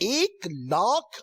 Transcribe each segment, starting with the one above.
1,00,000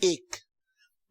1,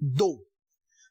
2,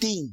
3,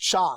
4,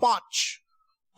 5,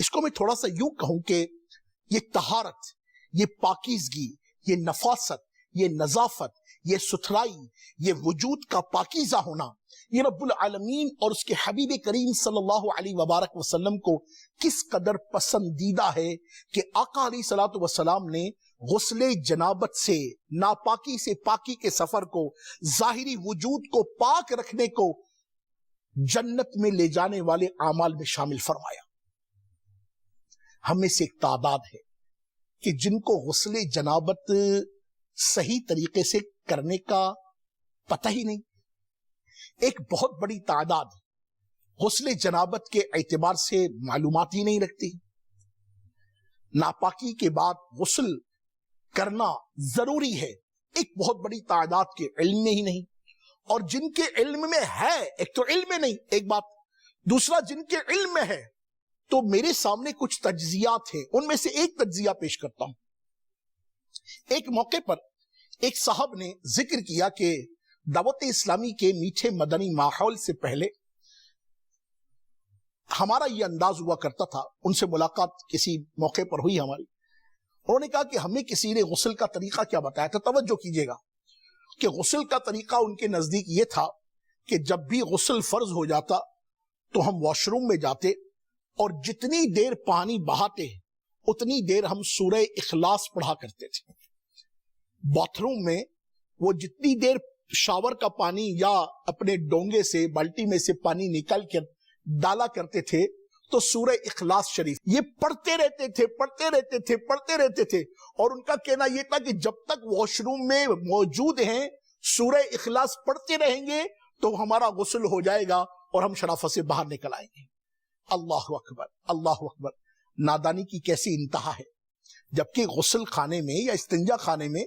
اس کو میں تھوڑا سا یوں کہوں کہ یہ طہارت، یہ پاکیزگی، یہ نفاست، یہ نظافت، یہ ستھرائی، یہ وجود کا پاکیزہ ہونا، یہ رب العالمین اور اس کے حبیب کریم صلی اللہ علیہ وبارک وسلم کو کس قدر پسندیدہ ہے کہ آقا علیہ الصلوۃ والسلام نے غسل جنابت سے، ناپاکی سے پاکی کے سفر کو، ظاہری وجود کو پاک رکھنے کو جنت میں لے جانے والے اعمال میں شامل فرمایا۔ ہم میں سے ایک تعداد ہے کہ جن کو غسل جنابت صحیح طریقے سے کرنے کا پتہ ہی نہیں۔ ایک بہت بڑی تعداد غسل جنابت کے اعتبار سے معلومات ہی نہیں رکھتی۔ ناپاکی کے بعد غسل کرنا ضروری ہے، ایک بہت بڑی تعداد کے علم میں ہی نہیں، اور جن کے علم میں ہے، ایک تو علم میں نہیں ایک بات، دوسرا جن کے علم میں ہے تو میرے سامنے کچھ تجزیات ہیں، ان میں سے ایک تجزیہ پیش کرتا ہوں۔ ایک موقع پر ایک صاحب نے ذکر کیا کہ دعوت اسلامی کے میٹھے مدنی ماحول سے پہلے ہمارا یہ انداز ہوا کرتا تھا، ان سے ملاقات کسی موقع پر ہوئی ہماری، انہوں نے کہا کہ ہمیں کسی نے غسل کا طریقہ کیا بتایا تھا، توجہ کیجئے گا کہ غسل کا طریقہ ان کے نزدیک یہ تھا کہ جب بھی غسل فرض ہو جاتا تو ہم واش روم میں جاتے اور جتنی دیر پانی بہاتے اتنی دیر ہم سورہ اخلاص پڑھا کرتے تھے۔ باتھ روم میں وہ جتنی دیر شاور کا پانی یا اپنے ڈونگے سے، بالٹی میں سے پانی نکال کر ڈالا کرتے تھے تو سورہ اخلاص شریف یہ پڑھتے رہتے تھے، اور ان کا کہنا یہ تھا کہ جب تک واش روم میں موجود ہیں سورہ اخلاص پڑھتے رہیں گے تو ہمارا غسل ہو جائے گا اور ہم شرافت سے باہر نکل آئیں گے۔ اللہ اکبر، اللہ اکبر، نادانی کی کیسی انتہا ہے۔ جبکہ غسل خانے میں یا استنجا خانے میں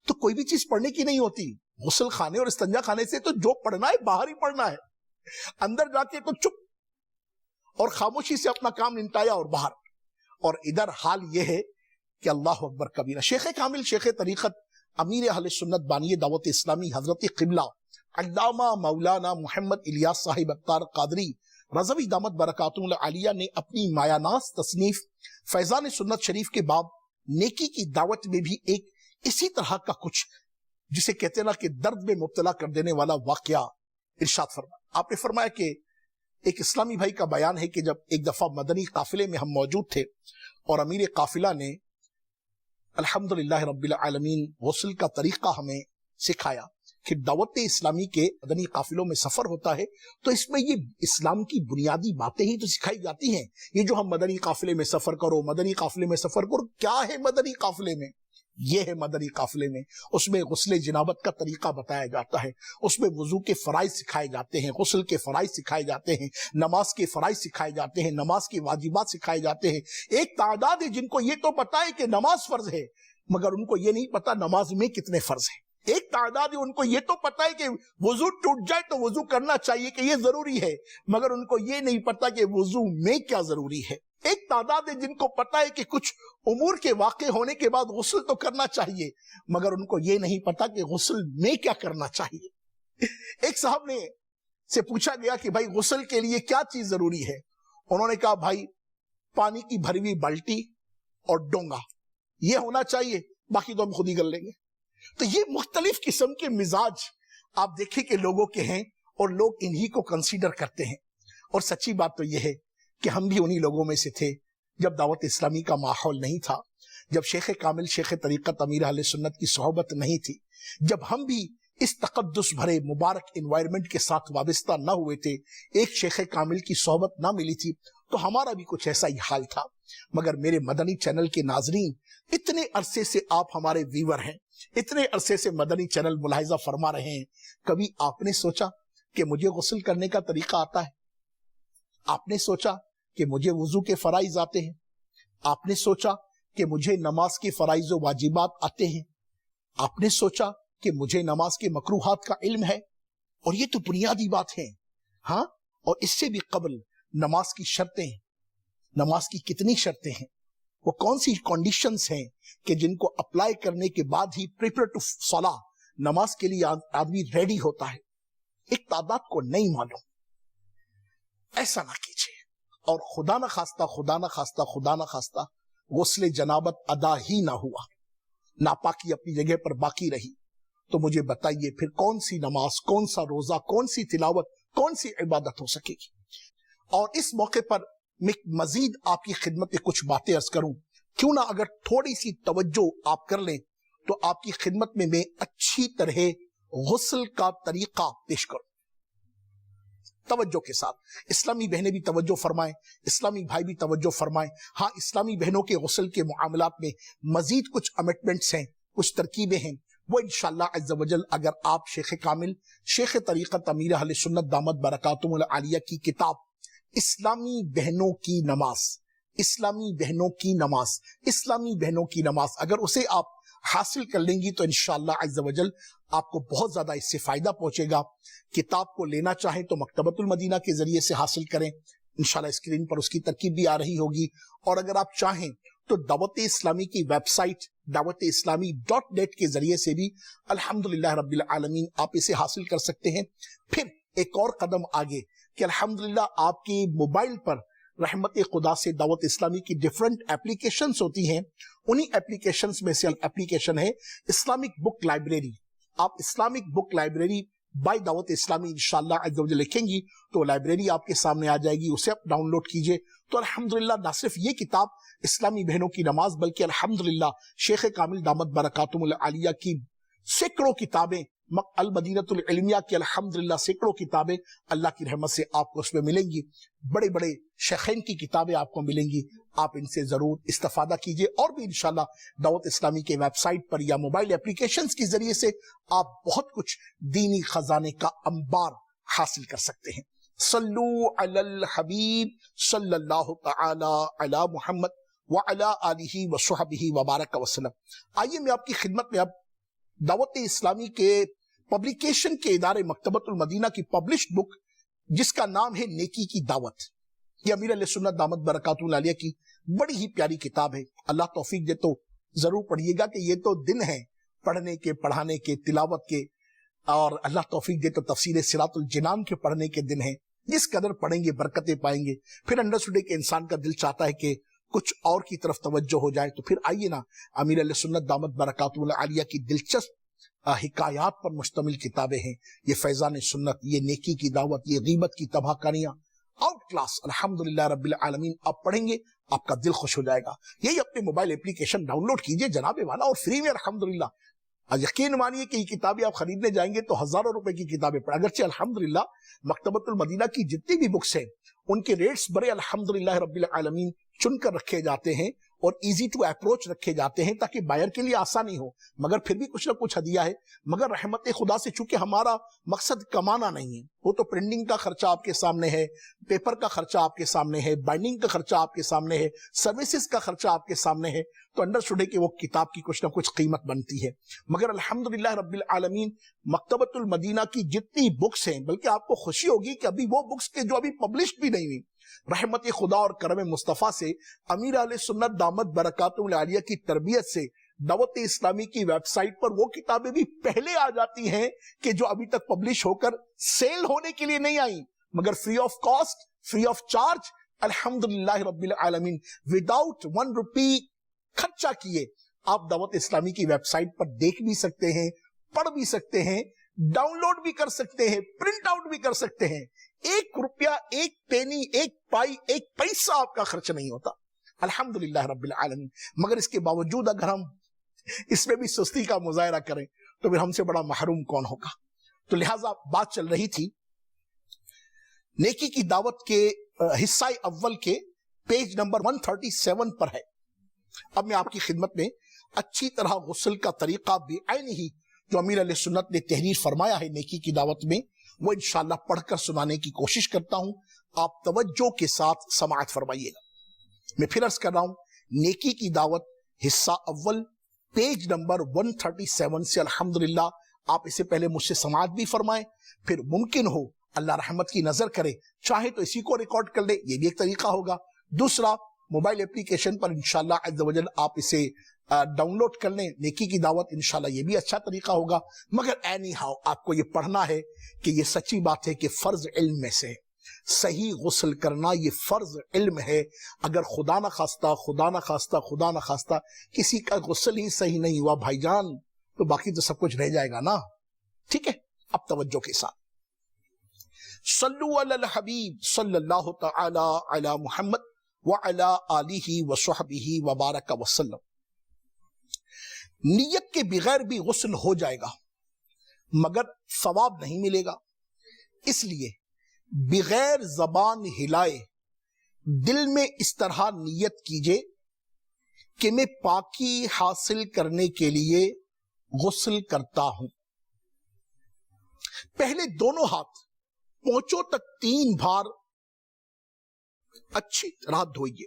تو کوئی بھی چیز پڑھنے کی نہیں ہوتی، غسل خانے اور استنجا خانے سے تو جو پڑھنا ہے باہر ہی پڑھنا ہے، اندر جا کے تو چپ اور خاموشی سے اپنا کام نمٹایا اور باہر۔ اور ادھر حال یہ ہے کہ اللہ اکبر کبیرہ، شیخ کامل، شیخ طریقت، امیر اہل سنت، بانی دعوت اسلامی، حضرت قبلہ علامہ مولانا محمد الیاس صاحب اتار قادری رضوی دامت برکاتہ العالیہ نے اپنی مایاناز تصنیف فیضان سنت شریف کے باب نیکی کی دعوت میں بھی ایک اسی طرح کا کچھ، جسے کہتے ہیں نا کہ درد میں مبتلا کر دینے والا واقعہ ارشاد فرمایا۔ آپ نے فرمایا کہ ایک اسلامی بھائی کا بیان ہے کہ جب ایک دفعہ مدنی قافلے میں ہم موجود تھے اور امیر قافلہ نے الحمدللہ رب العالمین غسل کا طریقہ ہمیں سکھایا کہ دعوت اسلامی کے مدنی قافلوں میں سفر ہوتا ہے تو اس میں یہ اسلام کی بنیادی باتیں ہی تو سکھائی جاتی ہیں۔ یہ جو ہم مدنی قافلے میں سفر کرو، مدنی قافلے میں سفر کرو، کیا ہے مدنی قافلے میں؟ یہ ہے مدنی قافلے میں، اس میں غسل جنابت کا طریقہ بتایا جاتا ہے، اس میں وضو کے فرائض سکھائے جاتے ہیں، غسل کے فرائض سکھائے جاتے ہیں، نماز کے فرائض سکھائے جاتے ہیں، نماز کے واجبات سکھائے جاتے ہیں۔ ایک تعداد ہے جن کو یہ تو پتا ہے کہ نماز فرض ہے، مگر ان کو یہ نہیں پتا نماز میں کتنے فرض ہیں۔ ایک تعداد ہے ان کو یہ تو پتا ہے کہ وضو ٹوٹ جائے تو وضو کرنا چاہیے کہ یہ ضروری ہے، مگر ان کو یہ نہیں پتا کہ وضو میں کیا ضروری ہے۔ ایک تعداد ہے جن کو پتا ہے کہ کچھ امور کے واقع ہونے کے بعد غسل تو کرنا چاہیے، مگر ان کو یہ نہیں پتا کہ غسل میں کیا کرنا چاہیے۔ ایک صاحب نے سے پوچھا گیا کہ بھائی غسل کے لیے کیا چیز ضروری ہے؟ انہوں نے کہا بھائی پانی کی بھری ہوئی بالٹی اور ڈونگا یہ ہونا چاہیے، باقی تو ہم خود ہی کر لیں گے۔ تو یہ مختلف قسم کے مزاج آپ دیکھیں کہ لوگوں کے ہیں اور لوگ انہی کو کنسیڈر کرتے ہیں۔ اور سچی بات تو یہ ہے کہ ہم بھی انہی لوگوں میں سے تھے جب دعوت اسلامی کا ماحول نہیں تھا، جب شیخ کامل، شیخ طریقت، امیر اہل سنت کی صحبت نہیں تھی، جب ہم بھی اس تقدس بھرے مبارک انوائرمنٹ کے ساتھ وابستہ نہ ہوئے تھے، ایک شیخ کامل کی صحبت نہ ملی تھی، تو ہمارا بھی کچھ ایسا ہی حال تھا۔ مگر میرے مدنی چینل کے ناظرین، اتنے عرصے سے آپ ہمارے ویور ہیں، اتنے عرصے سے مدنی چینل ملاحظہ فرما رہے ہیں، کبھی آپ نے سوچا کہ مجھے غسل کرنے کا طریقہ آتا ہے؟ آپ نے سوچا کہ مجھے وضو کے فرائض آتے ہیں؟ آپ نے سوچا کہ مجھے نماز کے فرائض و واجبات آتے ہیں؟ آپ نے سوچا کہ مجھے نماز کے مکروہات کا علم ہے؟ اور یہ تو بنیادی بات ہے۔ ہاں، اور اس سے بھی قبل نماز کی شرطیں، نماز کی کتنی شرطیں ہیں، وہ کون سی کنڈیشنز ہیں کہ جن کو اپلائی کرنے کے بعد ہی پریپیئر ٹو صلاح، نماز کے لیے آدمی ریڈی ہوتا ہے۔ ایک تعداد کو نہیں معلوم، ایسا نہ کیجیے۔ اور خدا نہ خواستہ غسل جنابت ادا ہی نہ ہوا، ناپاکی اپنی جگہ پر باقی رہی، تو مجھے بتائیے پھر کون سی نماز، کون سا روزہ، کون سی تلاوت، کون سی عبادت ہو سکے گی؟ اور اس موقع پر میں مزید آپ کی خدمت میں کچھ باتیں عرض کروں، کیوں نہ اگر تھوڑی سی توجہ آپ کر لیں تو آپ کی خدمت میں اچھی طرح غسل کا طریقہ پیش کروں توجہ کے ساتھ۔ اسلامی بہنیں بھی توجہ فرمائیں، اسلامی بھائی بھی توجہ فرمائیں۔ ہاں، اسلامی بہنوں کے غسل کے معاملات میں مزید کچھ امٹمنٹس ہیں، کچھ ترکیبیں ہیں، وہ انشاءاللہ عز و جل اگر آپ شیخ کامل، شیخ طریقت امیر اہل سنت دامت برکاتہم العالیہ کی کتاب اسلامی بہنوں کی نماز اگر اسے آپ حاصل کر لیں گی تو انشاءاللہ عز و جل آپ کو بہت زیادہ اس سے فائدہ پہنچے گا۔ کتاب کو لینا چاہیں تو مکتبۃ المدینہ کے ذریعے سے حاصل کریں، انشاءاللہ اسکرین پر اس کی ترکیب بھی آ رہی ہوگی، اور اگر آپ چاہیں تو دعوت اسلامی کی ویب سائٹ dawat-islami.net کے ذریعے سے بھی الحمدللہ رب العالمین آپ اسے حاصل کر سکتے ہیں۔ پھر ایک اور قدم آگے کہ الحمدللہ آپ کی موبائل پر رحمت خدا سے دعوت اسلامی کی ڈیفرنٹ اپلیکیشنز ہوتی ہیں، انہی اپلیکیشنز میں سے اپلیکیشن ہے اسلامک بک لائبریری۔ آپ اسلامک بک لائبریری بائی دعوت اسلامی انشاءاللہ عز و جل لکھیں گی تو لائبریری آپ کے سامنے آ جائے گی، اسے آپ ڈاؤن لوڈ کیجئے تو الحمدللہ نہ صرف یہ کتاب اسلامی بہنوں کی نماز بلکہ الحمدللہ شیخ کامل دامت برکاتہم العالیہ کی سینکڑوں کتابیں، المدینۃ العلمیہ کی الحمدللہ سینکڑوں کتابیں اللہ کی رحمت سے آپ کو اس میں ملیں گی، بڑے بڑے شیخین کی کتابیں آپ کو ملیں گی، آپ ان سے ضرور استفادہ کیجئے، اور بھی انشاءاللہ دعوت اسلامی کے ویب سائٹ پر یا موبائل اپلیکیشنز کے ذریعے سے آپ بہت کچھ دینی خزانے کا انبار حاصل کر سکتے ہیں۔ صلو علی الحبیب صلی اللہ تعالی علی محمد وعلی آلہ وصحبہ وبارک وسلم۔ آئیے میں آپ کی خدمت میں اب دعوت اسلامی کے پبلیکیشن کے ادارے مکتبۃ المدینہ کی پبلشڈ بک جس کا نام ہے نیکی کی دعوت، یہ امیر علیہ سنت دامت برکاتہم العالیہ کی بڑی ہی پیاری کتاب ہے۔ اللہ توفیق دے تو ضرور پڑھیے گا کہ یہ تو دن ہیں پڑھنے کے، پڑھانے کے، تلاوت کے، اور اللہ توفیق دے تو تفسیر صراط الجنان کے پڑھنے کے دن ہیں۔ جس قدر پڑھیں گے برکتیں پائیں گے۔ پھر انڈرسٹوڈے کہ انسان کا دل چاہتا ہے کہ کچھ اور کی طرف توجہ ہو جائے، تو پھر آئیے نا امیر علیہ سنت دامت برکاتہم العالیہ کی دلچسپ حکایات پر مشتمل کتابیں ہیں، یہ فیضان سنت، یہ نیکی کی دعوت، یہ غیبت کی تباہ کاریاں، آؤٹ کلاس الحمدللہ رب العالمین۔ آپ پڑھیں گے آپ کا دل خوش ہو جائے گا۔ یہی اپنے موبائل اپلیکیشن ڈاؤن لوڈ کیجئے جناب والا، اور فری میں الحمدللہ۔ یقین مانیے کہ یہ کتابیں آپ خریدنے جائیں گے تو ہزاروں روپے کی کتابیں پڑھیں، اگرچہ الحمدللہ مکتبۃ المدینہ کی جتنی بھی بکس ہیں ان کے ریٹس بڑے الحمدللہ رب العالمین چن کر رکھے جاتے ہیں اور ایزی ٹو اپروچ رکھے جاتے ہیں تاکہ بائر کے لیے آسانی ہو، مگر پھر بھی کچھ نہ کچھ ہدیہ ہے۔ مگر رحمت خدا سے چونکہ ہمارا مقصد کمانا نہیں ہے، وہ تو پرنٹنگ کا خرچہ آپ کے سامنے ہے، پیپر کا خرچہ آپ کے سامنے ہے، بائنڈنگ کا خرچہ آپ کے سامنے ہے، سروسز کا خرچہ آپ کے سامنے ہے، تو انڈرسٹوڈ ہے کہ وہ کتاب کی کچھ نہ کچھ قیمت بنتی ہے۔ مگر الحمدللہ رب العالمین مکتبۃ المدینہ کی جتنی بکس ہیں، بلکہ آپ کو خوشی ہوگی کہ ابھی وہ بکس کے جو ابھی پبلشڈ بھی نہیں ہوئی، رحمت خدا اور کرم مصطفیٰ سے امیر اہل سنت دامت برکاتہم العالیہ کی تربیت سے دعوت اسلامی کی ویب سائٹ پر وہ کتابیں بھی پہلے آ جاتی ہیں کہ جو ابھی تک پبلش ہو کر سیل ہونے کے لیے نہیں آئیں، مگر free of cost, free of charge الحمدللہ رب العالمین، وداؤٹ 1 روپی خرچہ کیے آپ دعوت اسلامی کی ویب سائٹ پر دیکھ بھی سکتے ہیں، پڑھ بھی سکتے ہیں، ڈاؤن لوڈ بھی کر سکتے ہیں، پرنٹ آؤٹ بھی کر سکتے ہیں۔ 1 روپیہ، 1 پینی، 1 پائی، 1 پیسہ آپ کا خرچ نہیں ہوتا الحمدللہ رب العالمین۔ مگر اس کے باوجود اگر ہم اس میں بھی سستی کا مظاہرہ کریں تو پھر ہم سے بڑا محروم کون ہوگا۔ تو لہٰذا بات چل رہی تھی نیکی کی دعوت کے حصہ اول کے پیج نمبر 137 پر ہے۔ اب میں آپ کی خدمت میں اچھی طرح غسل کا طریقہ بعین ہی جو امیر علیہ سنت نے تحریر فرمایا ہے نیکی کی دعوت میں، وہ انشاءاللہ پڑھ کر سنانے کی کوشش کرتا ہوں، آپ توجہ کے ساتھ سماعت فرمائیے گا۔ میں پھر عرض کر رہا ہوں، نیکی کی دعوت حصہ اول پیج نمبر 137 سے الحمدللہ آپ اسے پہلے مجھ سے سماعت بھی فرمائیں، پھر ممکن ہو اللہ رحمت کی نظر کرے چاہے تو اسی کو ریکارڈ کر لے، یہ بھی ایک طریقہ ہوگا۔ دوسرا، موبائل اپلیکیشن پر انشاءاللہ عز و جل آپ اسے ڈاؤن لوڈ کر لیں، نیکی کی دعوت، انشاءاللہ یہ بھی اچھا طریقہ ہوگا۔ مگر اینی ہاؤ آپ کو یہ پڑھنا ہے کہ یہ سچی بات ہے کہ فرض علم میں سے ہے۔ صحیح غسل کرنا یہ فرض علم ہے. اگر خدا نہ خواستہ کسی کا غسل ہی صحیح نہیں ہوا بھائی جان تو باقی تو سب کچھ رہ جائے گا نا. ٹھیک ہے, اب توجہ کے ساتھ صلو علی الحبیب صلی اللہ تعالی علی محمد وعلی آلہ وصحبہ وبارک وسلم. نیت کے بغیر بھی غسل ہو جائے گا مگر ثواب نہیں ملے گا. اس لیے بغیر زبان ہلائے دل میں اس طرح نیت کیجئے کہ میں پاکی حاصل کرنے کے لیے غسل کرتا ہوں. پہلے دونوں ہاتھ پونچوں تک 3 بار اچھی طرح دھوئیے,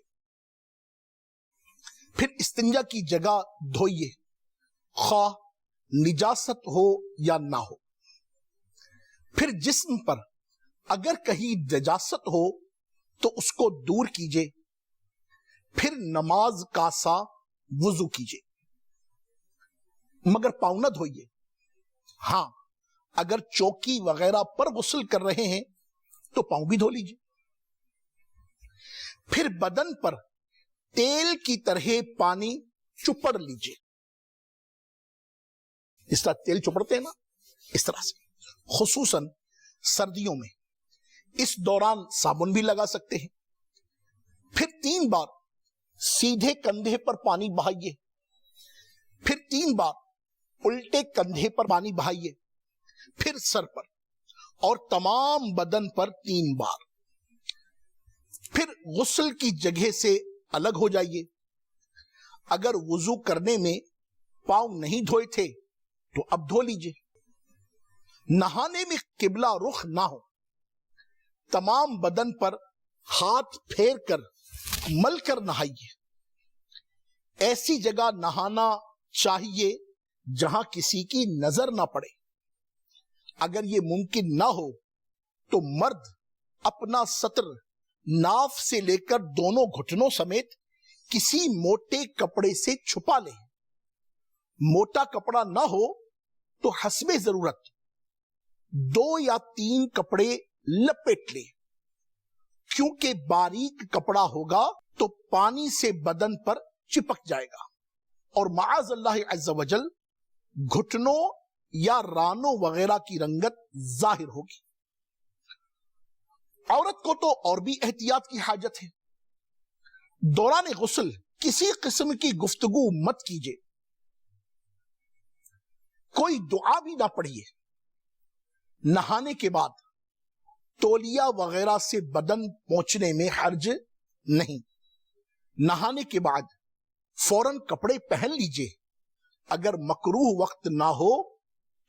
پھر استنجا کی جگہ دھوئیے خواہ نجاست ہو یا نہ ہو. پھر جسم پر اگر کہیں نجاست ہو تو اس کو دور کیجئے. پھر نماز کا سا وضو کیجئے مگر پاؤں نہ دھوئیے. ہاں اگر چوکی وغیرہ پر غسل کر رہے ہیں تو پاؤں بھی دھو لیجئے. پھر بدن پر تیل کی طرح پانی چپڑ لیجئے. اس طرح تیل چپڑتے ہیں نا, اس طرح سے. خصوصاً سردیوں میں اس دوران صابن بھی لگا سکتے ہیں. پھر 3 بار سیدھے کندھے پر پانی بہائیے. پھر 3 بار الٹے کندھے پر پانی بہائیے. پھر سر پر اور تمام بدن پر 3 بار. پھر غسل کی جگہ سے الگ ہو جائیے. اگر وضو کرنے میں پاؤں نہیں دھوئے تھے تو اب دھو لیجئے. نہانے میں قبلہ رخ نہ ہو. تمام بدن پر ہاتھ پھیر کر مل کر نہائیے. ایسی جگہ نہانا چاہیے جہاں کسی کی نظر نہ پڑے. اگر یہ ممکن نہ ہو تو مرد اپنا سطر ناف سے لے کر دونوں گھٹنوں سمیت کسی موٹے کپڑے سے چھپا لے. موٹا کپڑا نہ ہو تو حسب ضرورت 2 یا 3 کپڑے لپیٹ لے. کیونکہ باریک کپڑا ہوگا تو پانی سے بدن پر چپک جائے گا اور معاذ اللہ عز و جل گھٹنوں یا رانوں وغیرہ کی رنگت ظاہر ہوگی. عورت کو تو اور بھی احتیاط کی حاجت ہے. دوران غسل کسی قسم کی گفتگو مت کیجیے. کوئی دعا بھی نہ پڑھیے. نہانے کے بعد تولیہ وغیرہ سے بدن پہنچنے میں حرج نہیں. نہانے کے بعد فوراً کپڑے پہن لیجئے. اگر مکروہ وقت نہ ہو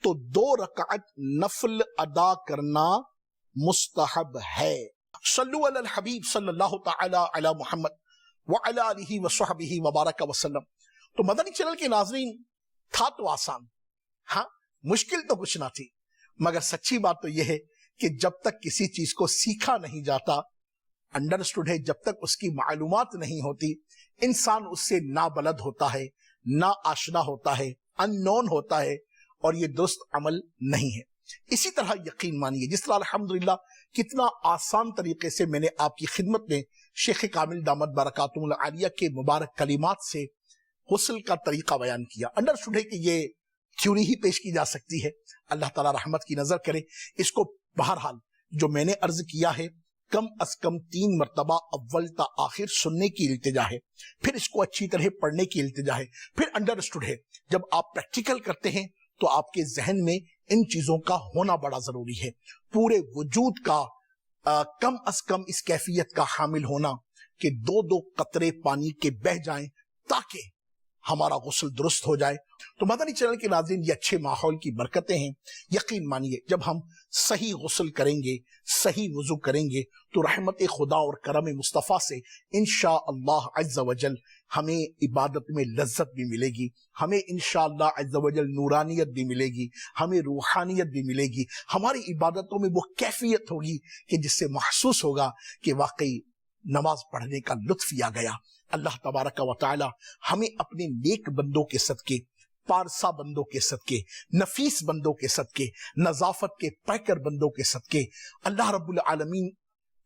تو 2 رکعت نفل ادا کرنا مستحب ہے. صلو علی الحبیب صلی اللہ تعالی علی محمد وعلی آلہ وصحبہ وبارک وسلم. تو مدنی چینل کے ناظرین, تھا تو آسان, ہاں مشکل تو کچھ نہ تھی, مگر سچی بات تو یہ ہے کہ جب تک کسی چیز کو سیکھا نہیں جاتا, انڈرسٹوڈ ہے, جب تک اس کی معلومات نہیں ہوتی, انسان اس سے نابلد ہوتا ہے, نا آشنا ہوتا ہے, ان نون ہوتا ہے, اور یہ درست عمل نہیں ہے. اسی طرح یقین مانیے, جس طرح الحمدللہ کتنا آسان طریقے سے میں نے آپ کی خدمت میں شیخ کامل دامت برکاتہ العالیہ کے مبارک کلمات سے غسل کا طریقہ بیان کیا. انڈرسٹوڈ ہے کہ یہ تھیوری ہی پیش کی جا سکتی ہے. اللہ تعالیٰ رحمت کی نظر کرے. اس کو بہرحال جو میں نے عرض کیا ہے کم از کم 3 مرتبہ اول تا آخر سننے کی التجا ہے, پھر اس کو اچھی طرح پڑھنے کی التجا ہے. پھر انڈرسٹوڈ ہے جب آپ پریکٹیکل کرتے ہیں تو آپ کے ذہن میں ان چیزوں کا ہونا بڑا ضروری ہے. پورے وجود کا کم از کم اس کیفیت کا حامل ہونا کہ 2 قطرے پانی کے بہ جائیں تاکہ ہمارا غسل درست ہو جائے. تو مدنی چینل کے ناظرین, یہ اچھے ماحول کی برکتیں ہیں. یقین مانیے جب ہم صحیح غسل کریں گے, صحیح وضو کریں گے, تو رحمت خدا اور کرم مصطفیٰ سے انشاءاللہ عز و جل ہمیں عبادت میں لذت بھی ملے گی, ہمیں انشاءاللہ عز و جل نورانیت بھی ملے گی, ہمیں روحانیت بھی ملے گی. ہماری عبادتوں میں وہ کیفیت ہوگی کہ جس سے محسوس ہوگا کہ واقعی نماز پڑھنے کا لطف آ گیا. اللہ تبارک و تعالی ہمیں اپنے نیک بندوں کے صدقے, پارسا بندوں کے صدقے, نفیس بندوں کے صدقے, نظافت کے پیکر بندوں کے صدقے اللہ رب العالمین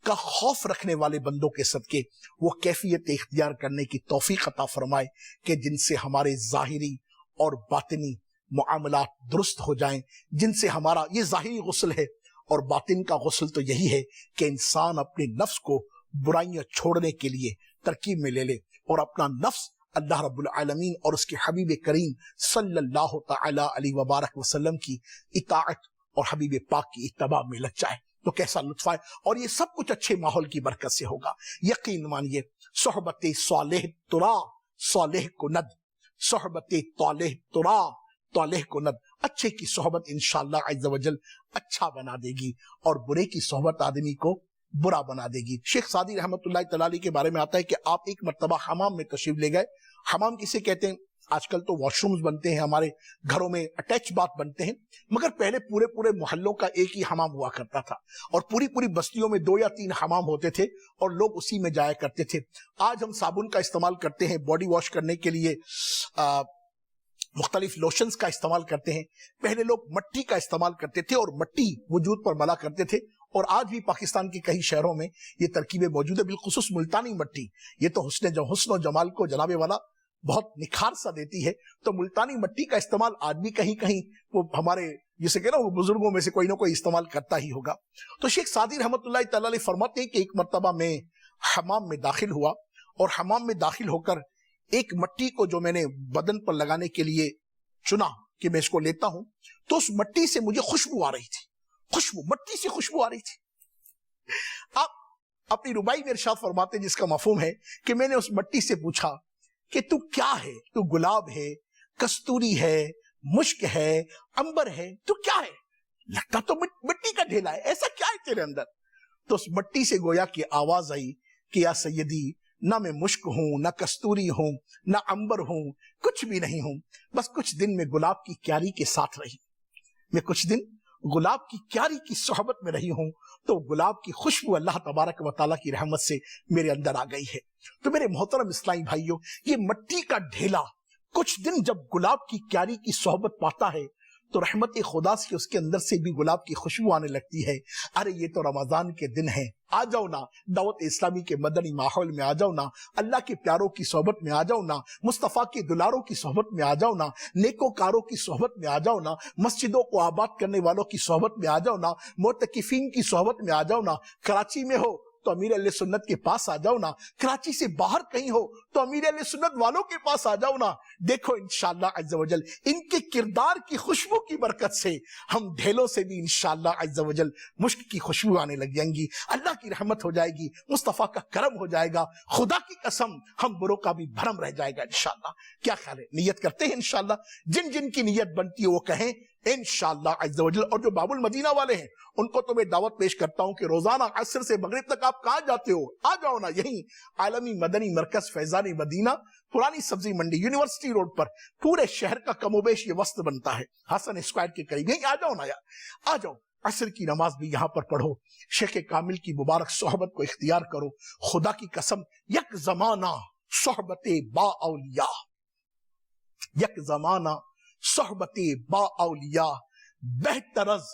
کا خوف رکھنے والے بندوں کے صدقے وہ کیفیت اختیار کرنے کی توفیق عطا فرمائے کہ جن سے ہمارے ظاہری اور باطنی معاملات درست ہو جائیں، جن سے ہمارا یہ ظاہری غسل ہے، اور باطن کا غسل تو یہی ہے کہ انسان اپنے نفس کو برائیاں چھوڑنے کے لیے ترکیب میں لے لے اور اپنا نفس اللہ رب العالمین اور اس کے حبیب کریم صلی اللہ تعالی علیہ وبارک وسلم کی اطاعت اور حبیب پاک کی اتباع میں لگ جائے تو کیسا لطف آئے، اور یہ سب کچھ اچھے ماحول کی برکت سے ہوگا۔ یقین مانیے صحبت صالح ترا صالح کو ند، صحبت طالح ترا طالح کو ند، اچھے کی صحبت انشاءاللہ عز و جل اچھا بنا دے گی اور برے کی صحبت آدمی کو برا بنا دے گی۔ شیخ سعدی رحمت اللہ تعالی کے بارے میں آتا ہے کہ آپ ایک مرتبہ حمام میں تشریف لے گئے۔ حمام کسے کہتے ہیں؟ آج کل تو واش رومز بنتے ہیں، ہمارے گھروں میں اٹیچ باتھ بنتے ہیں، مگر پہلے پورے محلوں کا ایک ہی حمام ہوا کرتا تھا، اور پوری بستیوں میں 2 یا 3 حمام ہوتے تھے اور لوگ اسی میں جایا کرتے تھے۔ آج ہم صابن کا استعمال کرتے ہیں باڈی واش کرنے کے لیے، مختلف لوشنز کا استعمال کرتے ہیں، پہلے لوگ مٹی کا استعمال کرتے تھے اور مٹی وجود پر ملا کرتے تھے، اور آج بھی پاکستان کے کئی شہروں میں یہ ترکیبیں موجود ہے، بالخصوص ملتانی مٹی، یہ تو حسن و جمال کو جناب والا بہت نکھار سا دیتی ہے، تو ملتانی مٹی کا استعمال آج بھی کہیں وہ ہمارے جسے کہ نا وہ بزرگوں میں سے کوئی نہ کوئی استعمال کرتا ہی ہوگا۔ تو شیخ سعدی رحمت اللہ تعالی علیہ فرماتے ہیں کہ ایک مرتبہ میں حمام میں داخل ہوا، اور حمام میں داخل ہو کر ایک مٹی کو جو میں نے بدن پر لگانے کے لیے چنا کہ میں اس کو لیتا ہوں، تو اس مٹی سے مجھے خوشبو آ رہی تھی، مٹی سے خوشبو آ رہی تھی۔ آپ اپنی ربائی میں ارشاد فرماتے ہیں جس کا مفہوم ہے کہ میں نے اس مٹی سے پوچھا کہ تو کیا ہے؟ تو گلاب ہے، کستوری ہے، مشک ہے، عنبر ہے، تو کیا ہے؟ لگتا تو مٹی کا ڈھیلا ہے، ایسا کیا ہے تیرے اندر؟ تو اس مٹی سے گویا کہ آواز آئی کہ یا سیدی، نہ میں مشک ہوں، نہ کستوری ہوں، نہ عنبر ہوں، کچھ بھی نہیں ہوں، بس کچھ دن میں گلاب کی کیاری کے ساتھ رہی، میں کچھ دن گلاب کی کیاری کی صحبت میں رہی ہوں، تو گلاب کی خوشبو اللہ تبارک و تعالیٰ کی رحمت سے میرے اندر آ گئی ہے۔ تو میرے محترم اسلامی بھائیوں، یہ مٹی کا ڈھیلا کچھ دن جب گلاب کی کیاری کی صحبت پاتا ہے تو رحمت خدا سے اس کے اندر سے بھی گلاب کی خوشبو آنے لگتی ہے۔ ارے یہ تو رمضان کے دن ہیں، آ جاؤ نا دعوت اسلامی کے مدنی ماحول میں، آ جاؤ نا اللہ کے پیاروں کی صحبت میں، آ جاؤ نا مصطفیٰ کے دلاروں کی صحبت میں، آ جاؤ نا نیکوکاروں کی صحبت میں، آ جاؤ نا مسجدوں کو آباد کرنے والوں کی صحبت میں، آ جاؤ نا معتکفین کی صحبت میں، آ جاؤ نا کراچی میں ہو تو امیر اہل سنت کے پاس آ جاؤ نا، کراچی سے باہر کہیں ہو تو امیر اہل سنت والوں کے پاس آ جاؤ نا۔ دیکھو انشاءاللہ عز و جل ان کے کردار کی خوشبو کی برکت سے ہم ڈھیلوں سے بھی انشاءاللہ عز و جل مشک کی خوشبو آنے لگ جائیں گی، اللہ کی رحمت ہو جائے گی، مصطفیٰ کا کرم ہو جائے گا، خدا کی قسم ہم بروں کا بھی بھرم رہ جائے گا انشاءاللہ۔ کیا خیال ہے؟ نیت کرتے ہیں انشاءاللہ، جن جن کی نیت بنتی ہے وہ کہیں انشاءاللہ عز و جل۔ اور جو باب المدینہ والے ہیں ان کو تو میں دعوت پیش کرتا ہوں کہ روزانہ عصر سے مغرب تک آپ کہاں جاتے ہو؟ آ جاؤ نا یہیں عالمی مدنی مرکز فیضان مدینہ، پرانی سبزی منڈی، یونیورسٹی روڈ پر، پورے شہر کا کم و بیش یہ وسط بنتا ہے حسن اسکوائر کے قریب، یہیں آ جاؤ نا یار، آ جاؤ، عصر کی نماز بھی یہاں پر پڑھو، شیخ کامل کی مبارک صحبت کو اختیار کرو۔ خدا کی قسم یک زمانہ صحبت با اولیاء، یک زمانہ صحبت با اولیاء، بہتر از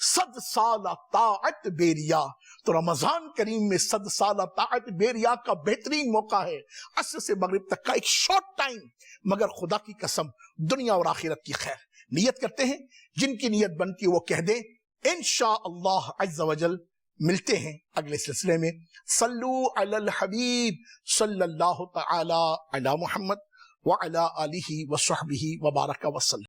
100 سالہ طاعت بیریا۔ تو رمضان کریم میں 100 سالہ طاعت بیریا کا بہترین موقع ہے، عصر سے مغرب تک کا ایک شارٹ ٹائم، مگر خدا کی قسم دنیا اور آخرت کی خیر۔ نیت کرتے ہیں، جن کی نیت بنتی ہے وہ کہہ دیں انشاءاللہ عز و جل۔ ملتے ہیں اگلے سلسلے میں۔ صلو علی الحبیب صلی اللہ تعالی علی محمد وعلی آلہ وصحبہ وبارک وسلم۔